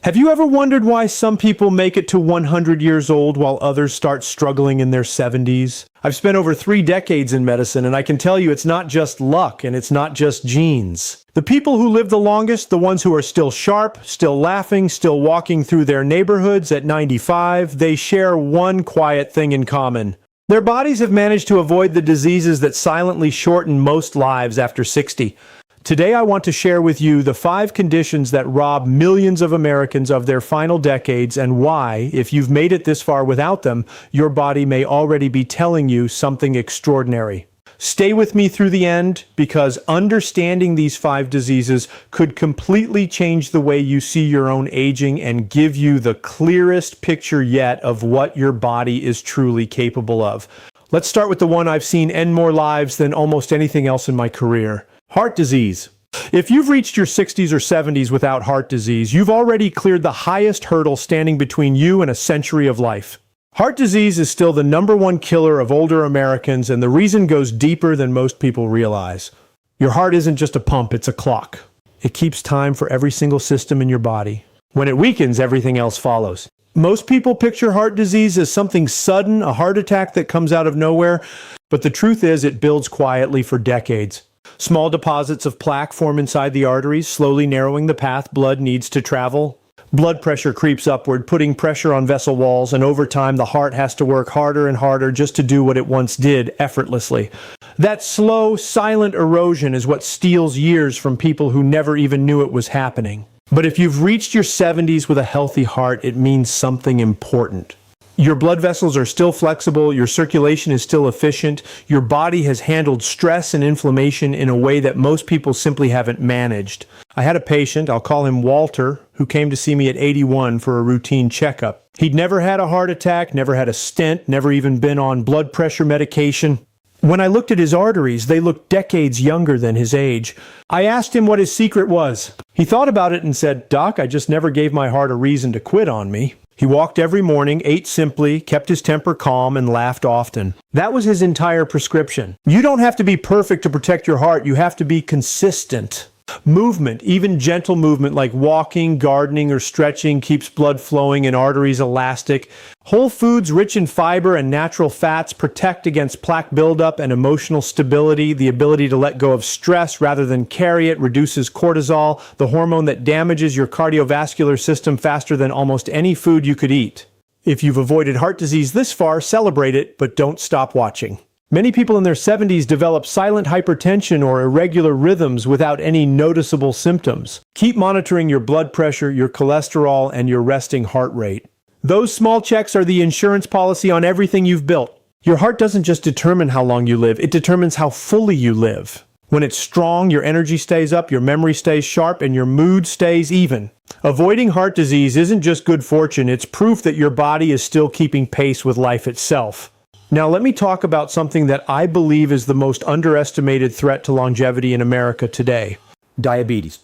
Have you ever wondered why some people make it to 100 years old while others start struggling in their 70s? I've spent over 3 decades in medicine, and I can tell you it's not just luck and it's not just genes. The people who live the longest, the ones who are still sharp, still laughing, still walking through their neighborhoods at 95, they share one quiet thing in common. Their bodies have managed to avoid the diseases that silently shorten most lives after 60. Today I want to share with you the 5 conditions that rob millions of Americans of their final decades and why, if you've made it this far without them, your body may already be telling you something extraordinary. Stay with me through the end, because understanding these 5 diseases could completely change the way you see your own aging and give you the clearest picture yet of what your body is truly capable of. Let's start with the one I've seen end more lives than almost anything else in my career. Heart disease. If you've reached your 60s or 70s without heart disease, you've already cleared the highest hurdle standing between you and a century of life. Heart disease is still the #1 killer of older Americans, and the reason goes deeper than most people realize. Your heart isn't just a pump, it's a clock. It keeps time for every single system in your body. When it weakens, everything else follows. Most people picture heart disease as something sudden, a heart attack that comes out of nowhere, but the truth is it builds quietly for decades. Small deposits of plaque form inside the arteries, slowly narrowing the path blood needs to travel. Blood pressure creeps upward, putting pressure on vessel walls, and over time the heart has to work harder and harder just to do what it once did effortlessly. That slow, silent erosion is what steals years from people who never even knew it was happening. But if you've reached your 70s with a healthy heart, it means something important. Your blood vessels are still flexible, your circulation is still efficient, your body has handled stress and inflammation in a way that most people simply haven't managed. I had a patient, I'll call him Walter, who came to see me at 81 for a routine checkup. He'd never had a heart attack, never had a stent, never even been on blood pressure medication. When I looked at his arteries, they looked decades younger than his age. I asked him what his secret was. He thought about it and said, "Doc, I just never gave my heart a reason to quit on me." He walked every morning, ate simply, kept his temper calm, and laughed often. That was his entire prescription. You don't have to be perfect to protect your heart. You have to be consistent. Movement, even gentle movement like walking, gardening, or stretching, keeps blood flowing and arteries elastic. Whole foods rich in fiber and natural fats protect against plaque buildup and emotional stability. The ability to let go of stress rather than carry it reduces cortisol, the hormone that damages your cardiovascular system faster than almost any food you could eat. If you've avoided heart disease this far, celebrate it, but don't stop watching. Many people in their 70s develop silent hypertension or irregular rhythms without any noticeable symptoms. Keep monitoring your blood pressure, your cholesterol, and your resting heart rate. Those small checks are the insurance policy on everything you've built. Your heart doesn't just determine how long you live, it determines how fully you live. When it's strong, your energy stays up, your memory stays sharp, and your mood stays even. Avoiding heart disease isn't just good fortune, it's proof that your body is still keeping pace with life itself. Now let me talk about something that I believe is the most underestimated threat to longevity in America today: diabetes.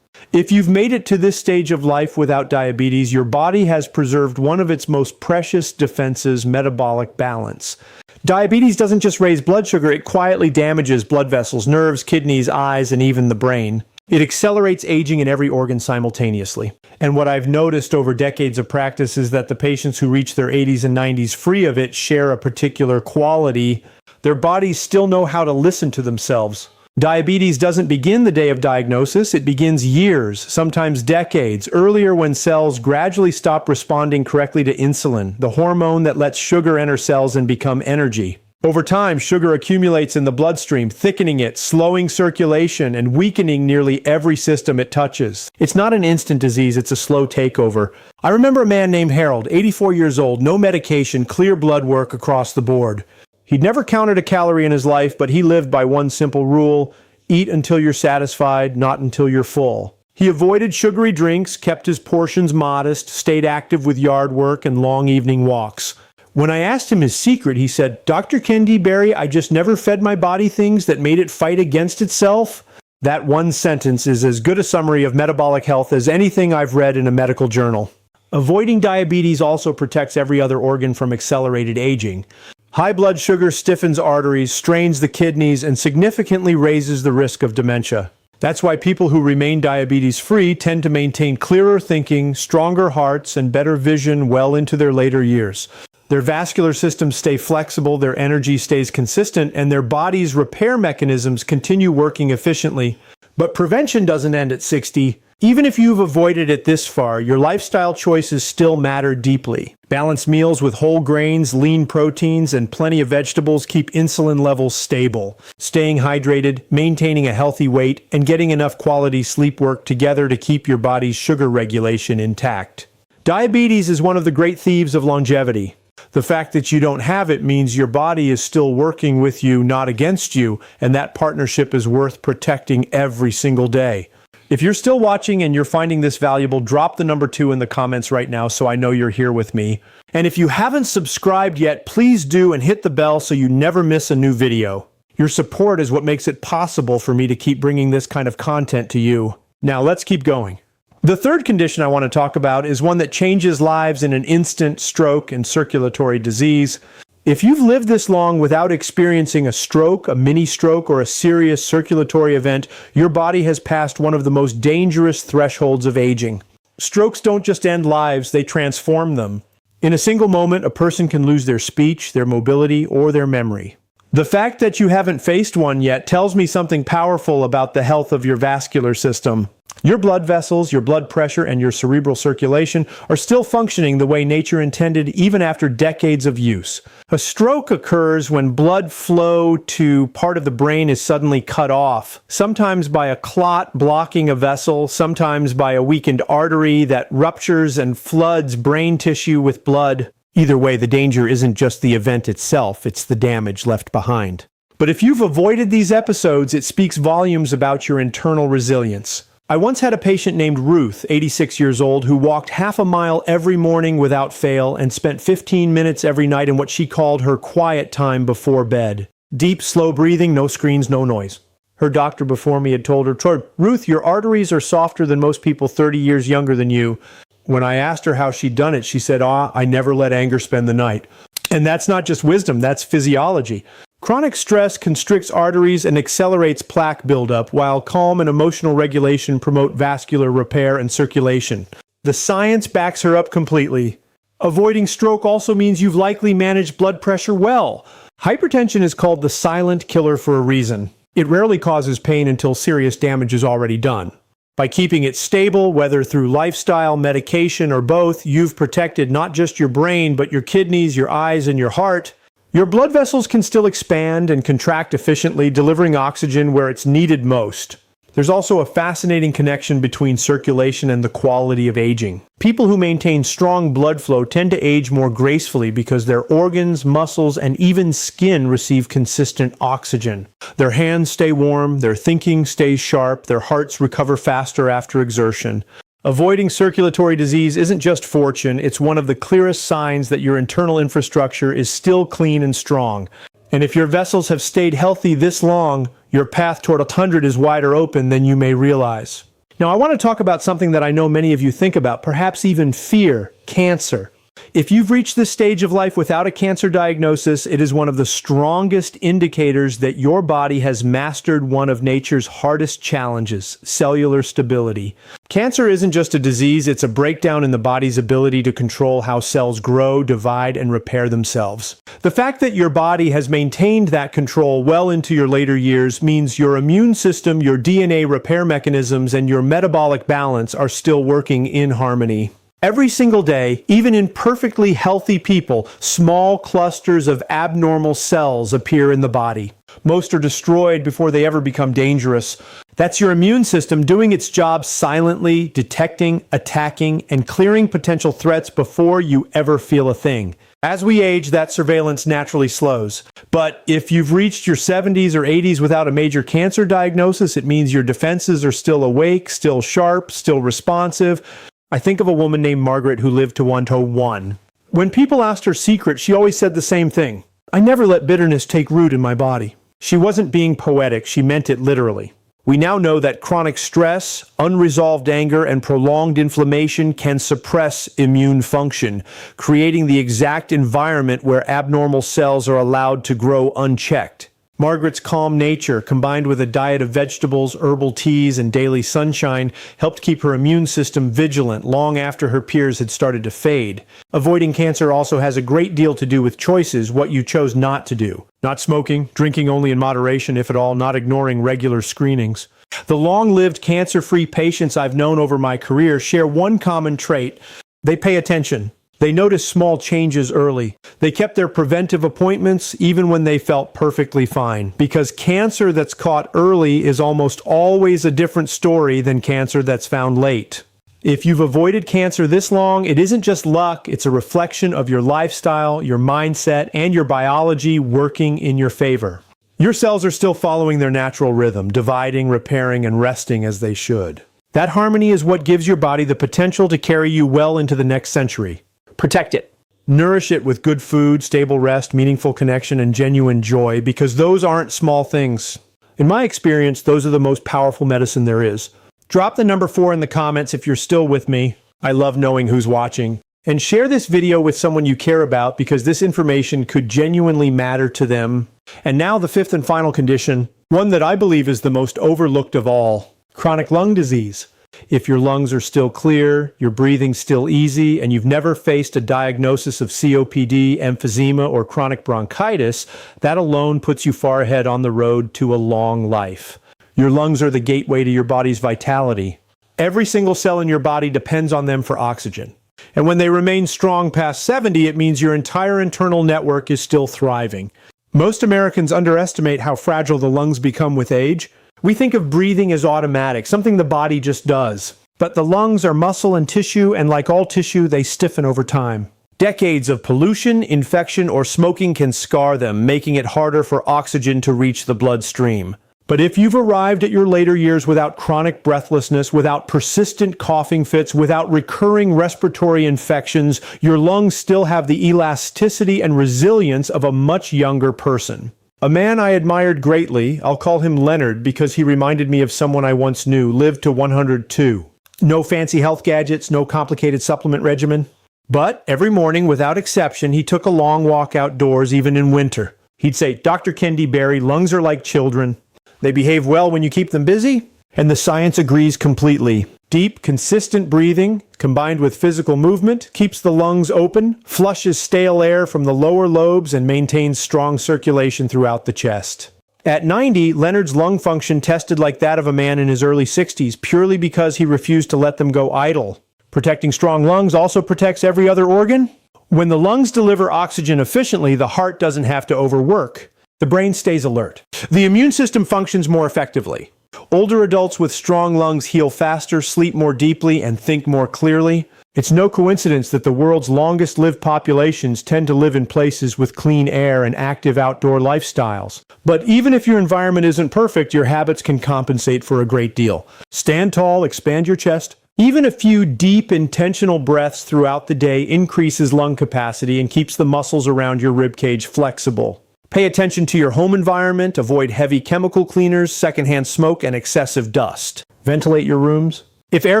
If you've made it to this stage of life without diabetes, your body has preserved one of its most precious defenses, metabolic balance. Diabetes doesn't just raise blood sugar, it quietly damages blood vessels, nerves, kidneys, eyes, and even the brain. It accelerates aging in every organ simultaneously. And what I've noticed over decades of practice is that the patients who reach their 80s and 90s free of it share a particular quality. Their bodies still know how to listen to themselves. Diabetes doesn't begin the day of diagnosis, it begins years, sometimes decades, earlier when cells gradually stop responding correctly to insulin, the hormone that lets sugar enter cells and become energy. Over time, sugar accumulates in the bloodstream, thickening it, slowing circulation, and weakening nearly every system it touches. It's not an instant disease, it's a slow takeover. I remember a man named Harold, 84 years old, no medication, clear blood work across the board. He'd never counted a calorie in his life, but he lived by one simple rule: eat until you're satisfied, not until you're full. He avoided sugary drinks, kept his portions modest, stayed active with yard work and long evening walks. When I asked him his secret, he said, "Dr. Kendi Berry, I just never fed my body things that made it fight against itself." That one sentence is as good a summary of metabolic health as anything I've read in a medical journal. Avoiding diabetes also protects every other organ from accelerated aging. High blood sugar stiffens arteries, strains the kidneys, and significantly raises the risk of dementia. That's why people who remain diabetes-free tend to maintain clearer thinking, stronger hearts, and better vision well into their later years. Their vascular systems stay flexible, their energy stays consistent, and their body's repair mechanisms continue working efficiently. But prevention doesn't end at 60. Even if you've avoided it this far, your lifestyle choices still matter deeply. Balanced meals with whole grains, lean proteins, and plenty of vegetables keep insulin levels stable. Staying hydrated, maintaining a healthy weight, and getting enough quality sleep work together to keep your body's sugar regulation intact. Diabetes is one of the great thieves of longevity. The fact that you don't have it means your body is still working with you, not against you, and that partnership is worth protecting every single day. If you're still watching and you're finding this valuable, drop the number 2 in the comments right now so I know you're here with me. And if you haven't subscribed yet, please do and hit the bell so you never miss a new video. Your support is what makes it possible for me to keep bringing this kind of content to you. Now let's keep going. The third condition I want to talk about is one that changes lives in an instant: stroke and circulatory disease. If you've lived this long without experiencing a stroke, a mini stroke, or a serious circulatory event, your body has passed one of the most dangerous thresholds of aging. Strokes don't just end lives, they transform them. In a single moment, a person can lose their speech, their mobility, or their memory. The fact that you haven't faced one yet tells me something powerful about the health of your vascular system. Your blood vessels, your blood pressure, and your cerebral circulation are still functioning the way nature intended even after decades of use. A stroke occurs when blood flow to part of the brain is suddenly cut off, sometimes by a clot blocking a vessel, sometimes by a weakened artery that ruptures and floods brain tissue with blood. Either way, the danger isn't just the event itself, it's the damage left behind. But if you've avoided these episodes, it speaks volumes about your internal resilience. I once had a patient named Ruth, 86 years old, who walked half a mile every morning without fail and spent 15 minutes every night in what she called her quiet time before bed. Deep, slow breathing, no screens, no noise. Her doctor before me had told her, "Ruth, your arteries are softer than most people 30 years younger than you." When I asked her how she'd done it, she said, "I never let anger spend the night." And that's not just wisdom, that's physiology. Chronic stress constricts arteries and accelerates plaque buildup, while calm and emotional regulation promote vascular repair and circulation. The science backs her up completely. Avoiding stroke also means you've likely managed blood pressure well. Hypertension is called the silent killer for a reason. It rarely causes pain until serious damage is already done. By keeping it stable, whether through lifestyle, medication, or both, you've protected not just your brain, but your kidneys, your eyes, and your heart. Your blood vessels can still expand and contract efficiently, delivering oxygen where it's needed most. There's also a fascinating connection between circulation and the quality of aging. People who maintain strong blood flow tend to age more gracefully because their organs, muscles, and even skin receive consistent oxygen. Their hands stay warm, their thinking stays sharp, their hearts recover faster after exertion. Avoiding circulatory disease isn't just fortune, it's one of the clearest signs that your internal infrastructure is still clean and strong. And if your vessels have stayed healthy this long, your path toward 100 is wider open than you may realize. Now, I want to talk about something that I know many of you think about, perhaps even fear: cancer. If you've reached this stage of life without a cancer diagnosis, it is one of the strongest indicators that your body has mastered one of nature's hardest challenges: cellular stability. Cancer isn't just a disease, it's a breakdown in the body's ability to control how cells grow, divide, and repair themselves. The fact that your body has maintained that control well into your later years means your immune system, your DNA repair mechanisms, and your metabolic balance are still working in harmony. Every single day, even in perfectly healthy people, small clusters of abnormal cells appear in the body. Most are destroyed before they ever become dangerous. That's your immune system doing its job silently, detecting, attacking, and clearing potential threats before you ever feel a thing. As we age, that surveillance naturally slows. But if you've reached your 70s or 80s without a major cancer diagnosis, it means your defenses are still awake, still sharp, still responsive. I think of a woman named Margaret who lived to 101. When people asked her secret, she always said the same thing: "I never let bitterness take root in my body." She wasn't being poetic, she meant it literally. We now know that chronic stress, unresolved anger, and prolonged inflammation can suppress immune function, creating the exact environment where abnormal cells are allowed to grow unchecked. Margaret's calm nature, combined with a diet of vegetables, herbal teas, and daily sunshine, helped keep her immune system vigilant long after her peers had started to fade. Avoiding cancer also has a great deal to do with choices, what you chose not to do. Not smoking, drinking only in moderation, if at all, not ignoring regular screenings. The long-lived cancer-free patients I've known over my career share one common trait. They pay attention. They notice small changes early. They kept their preventive appointments even when they felt perfectly fine. Because cancer that's caught early is almost always a different story than cancer that's found late. If you've avoided cancer this long, it isn't just luck, it's a reflection of your lifestyle, your mindset, and your biology working in your favor. Your cells are still following their natural rhythm, dividing, repairing, and resting as they should. That harmony is what gives your body the potential to carry you well into the next century. Protect it. Nourish it with good food, stable rest, meaningful connection, and genuine joy, because those aren't small things. In my experience, those are the most powerful medicine there is. Drop the number 4 in the comments if you're still with me. I love knowing who's watching. And share this video with someone you care about, because this information could genuinely matter to them. And now the 5th and final condition, one that I believe is the most overlooked of all: chronic lung disease. If your lungs are still clear, your breathing still easy, and you've never faced a diagnosis of COPD, emphysema, or chronic bronchitis, that alone puts you far ahead on the road to a long life. Your lungs are the gateway to your body's vitality. Every single cell in your body depends on them for oxygen. And when they remain strong past 70, it means your entire internal network is still thriving. Most Americans underestimate how fragile the lungs become with age. We think of breathing as automatic, something the body just does. But the lungs are muscle and tissue, and like all tissue, they stiffen over time. Decades of pollution, infection, or smoking can scar them, making it harder for oxygen to reach the bloodstream. But if you've arrived at your later years without chronic breathlessness, without persistent coughing fits, without recurring respiratory infections, your lungs still have the elasticity and resilience of a much younger person. A man I admired greatly, I'll call him Leonard because he reminded me of someone I once knew, lived to 102. No fancy health gadgets, no complicated supplement regimen. But every morning, without exception, he took a long walk outdoors, even in winter. He'd say, "Dr. Kendi Berry, lungs are like children. They behave well when you keep them busy." And the science agrees completely. Deep, consistent breathing, combined with physical movement, keeps the lungs open, flushes stale air from the lower lobes, and maintains strong circulation throughout the chest. At 90, Leonard's lung function tested like that of a man in his early 60s, purely because he refused to let them go idle. Protecting strong lungs also protects every other organ. When the lungs deliver oxygen efficiently, the heart doesn't have to overwork. The brain stays alert. The immune system functions more effectively. Older adults with strong lungs heal faster, sleep more deeply, and think more clearly. It's no coincidence that the world's longest-lived populations tend to live in places with clean air and active outdoor lifestyles. But even if your environment isn't perfect, your habits can compensate for a great deal. Stand tall, expand your chest. Even a few deep, intentional breaths throughout the day increases lung capacity and keeps the muscles around your ribcage flexible. Pay attention to your home environment, avoid heavy chemical cleaners, secondhand smoke, and excessive dust. Ventilate your rooms. If air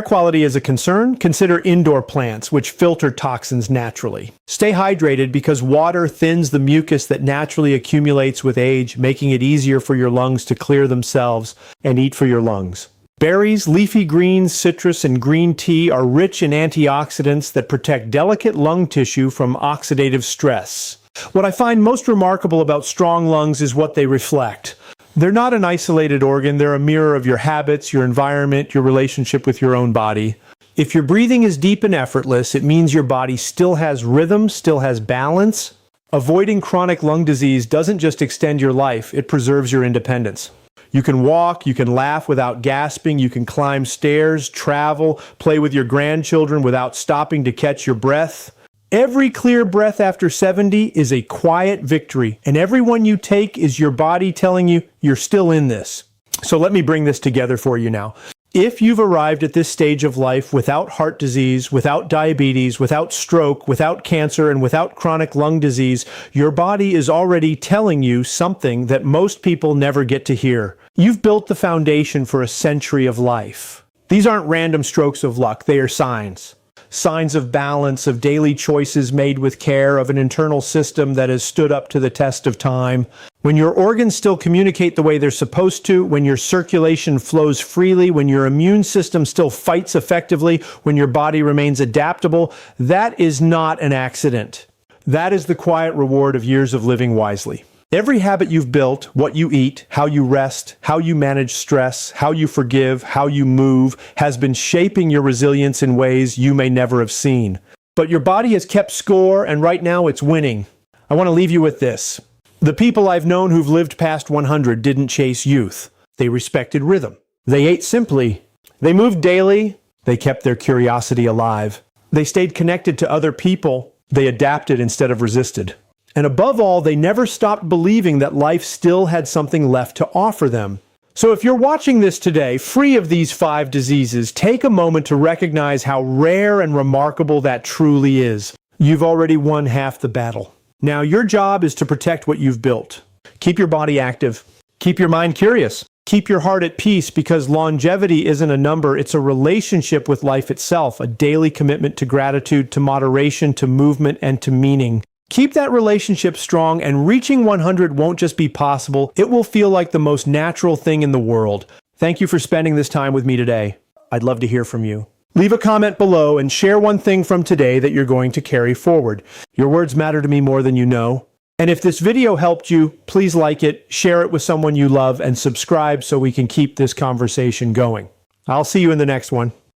quality is a concern, consider indoor plants, which filter toxins naturally. Stay hydrated because water thins the mucus that naturally accumulates with age, making it easier for your lungs to clear themselves, and eat for your lungs. Berries, leafy greens, citrus, and green tea are rich in antioxidants that protect delicate lung tissue from oxidative stress. What I find most remarkable about strong lungs is what they reflect. They're not an isolated organ, they're a mirror of your habits, your environment, your relationship with your own body. If your breathing is deep and effortless, it means your body still has rhythm, still has balance. Avoiding chronic lung disease doesn't just extend your life, it preserves your independence. You can walk, you can laugh without gasping, you can climb stairs, travel, play with your grandchildren without stopping to catch your breath. Every clear breath after 70 is a quiet victory, and every one you take is your body telling you you're still in this. So let me bring this together for you now. If you've arrived at this stage of life without heart disease, without diabetes, without stroke, without cancer, and without chronic lung disease, your body is already telling you something that most people never get to hear. You've built the foundation for a century of life. These aren't random strokes of luck, they are signs. signs of balance, of daily choices made with care, of an internal system that has stood up to the test of time. When your organs still communicate the way they're supposed to, when your circulation flows freely, when your immune system still fights effectively, when your body remains adaptable, that is not an accident. That is the quiet reward of years of living wisely. Every habit you've built, what you eat, how you rest, how you manage stress, how you forgive, how you move, has been shaping your resilience in ways you may never have seen. But your body has kept score, and right now it's winning. I want to leave you with this. The people I've known who've lived past 100 didn't chase youth. They respected rhythm. They ate simply. They moved daily. They kept their curiosity alive. They stayed connected to other people. They adapted instead of resisted. And above all, they never stopped believing that life still had something left to offer them. So if you're watching this today, free of these 5 diseases, take a moment to recognize how rare and remarkable that truly is. You've already won half the battle. Now your job is to protect what you've built. Keep your body active. Keep your mind curious. Keep your heart at peace, because longevity isn't a number, it's a relationship with life itself, a daily commitment to gratitude, to moderation, to movement, and to meaning. Keep that relationship strong, and reaching 100 won't just be possible, it will feel like the most natural thing in the world. Thank you for spending this time with me today. I'd love to hear from you. Leave a comment below and share one thing from today that you're going to carry forward. Your words matter to me more than you know. And if this video helped you, please like it, share it with someone you love, and subscribe so we can keep this conversation going. I'll see you in the next one.